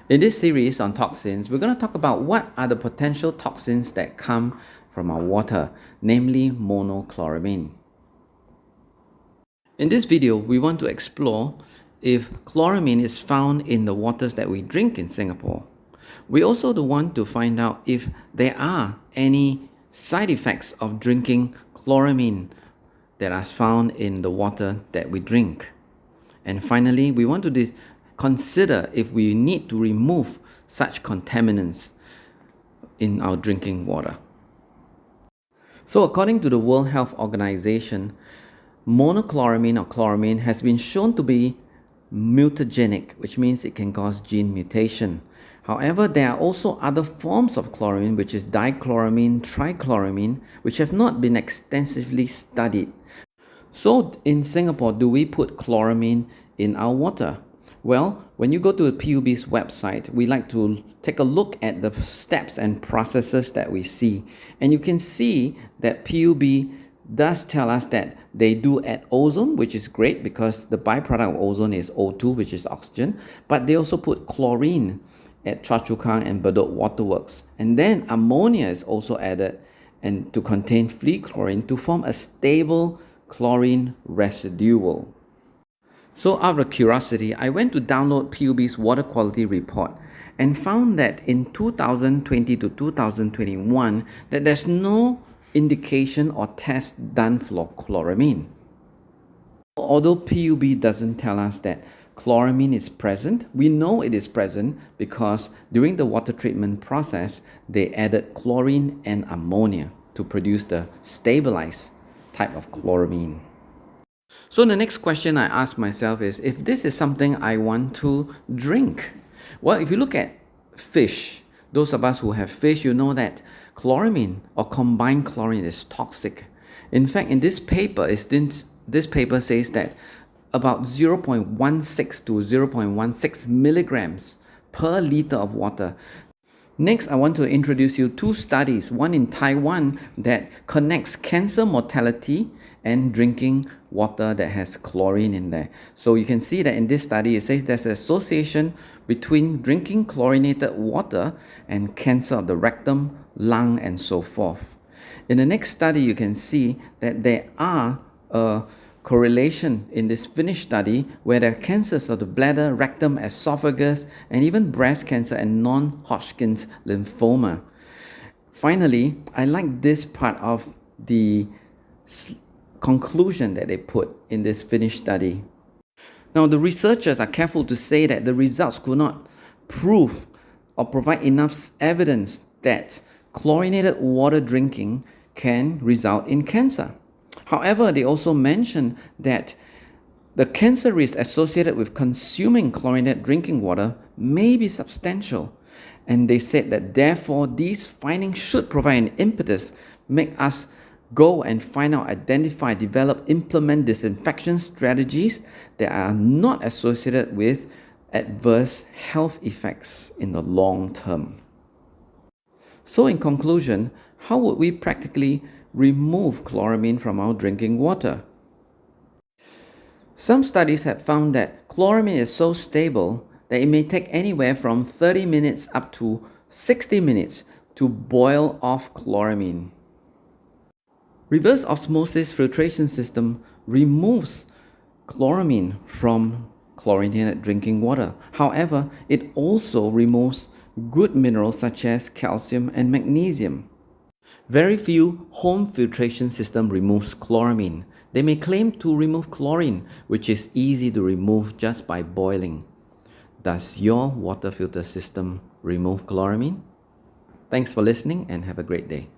In this series on toxins, we're going to talk about what are the potential toxins that come from our water, namely monochloramine. In this video, we want to explore if chloramine is found in the waters that we drink in Singapore. We also want to find out if there are any side effects of drinking chloramine that are found in the water that we drink. And finally, we want to consider if we need to remove such contaminants in our drinking water. So according to the World Health Organization, monochloramine or chloramine has been shown to be mutagenic, which means it can cause gene mutation. However, there are also other forms of chloramine, which is dichloramine, trichloramine, which have not been extensively studied. So in Singapore, do we put chloramine in our water? Well, when you go to the PUB's website, we like to take a look at the steps and processes that we see. And you can see that PUB does tell us that they do add ozone, which is great because the byproduct of ozone is O2, which is oxygen. But they also put chlorine at Choa Chu Kang and Bedok Waterworks. And then ammonia is also added and to contain free chlorine to form a stable chlorine residual. So out of curiosity, I went to download PUB's water quality report and found that in 2020 to 2021 that there's no indication or test done for chloramine. Although PUB doesn't tell us that chloramine is present, we know it is present because during the water treatment process, they added chlorine and ammonia to produce the stabilized type of chloramine. So the next question I ask myself is, if this is something I want to drink? Well, if you look at fish, those of us who have fish, you know that chloramine or combined chlorine is toxic. In fact, in this paper, this paper says that about 0.16 to 0.16 milligrams per liter of water. Next, I want to introduce you two studies, one in Taiwan that connects cancer mortality and drinking water that has chlorine in there. So you can see that in this study, it says there's an association between drinking chlorinated water and cancer of the rectum, lung, and so forth. In the next study, you can see that there are a correlation in this Finnish study where there are cancers of the bladder, rectum, esophagus, and even breast cancer and non-Hodgkin's lymphoma. Finally, I like this part of the conclusion that they put in this Finnish study. Now, the researchers are careful to say that the results could not prove or provide enough evidence that chlorinated water drinking can result in cancer. However, they also mention that the cancer risk associated with consuming chlorinated drinking water may be substantial. And they said that therefore these findings should provide an impetus, make us go and find out, identify, develop, implement disinfection strategies that are not associated with adverse health effects in the long term. So in conclusion, how would we practically remove chloramine from our drinking water? Some studies have found that chloramine is so stable that it may take anywhere from 30 minutes up to 60 minutes to boil off chloramine. Reverse osmosis filtration system removes chloramine from chlorinated drinking water. However, it also removes good minerals such as calcium and magnesium. Very few home filtration system removes chloramine. They may claim to remove chlorine, which is easy to remove just by boiling. Does your water filter system remove chloramine? Thanks for listening and have a great day.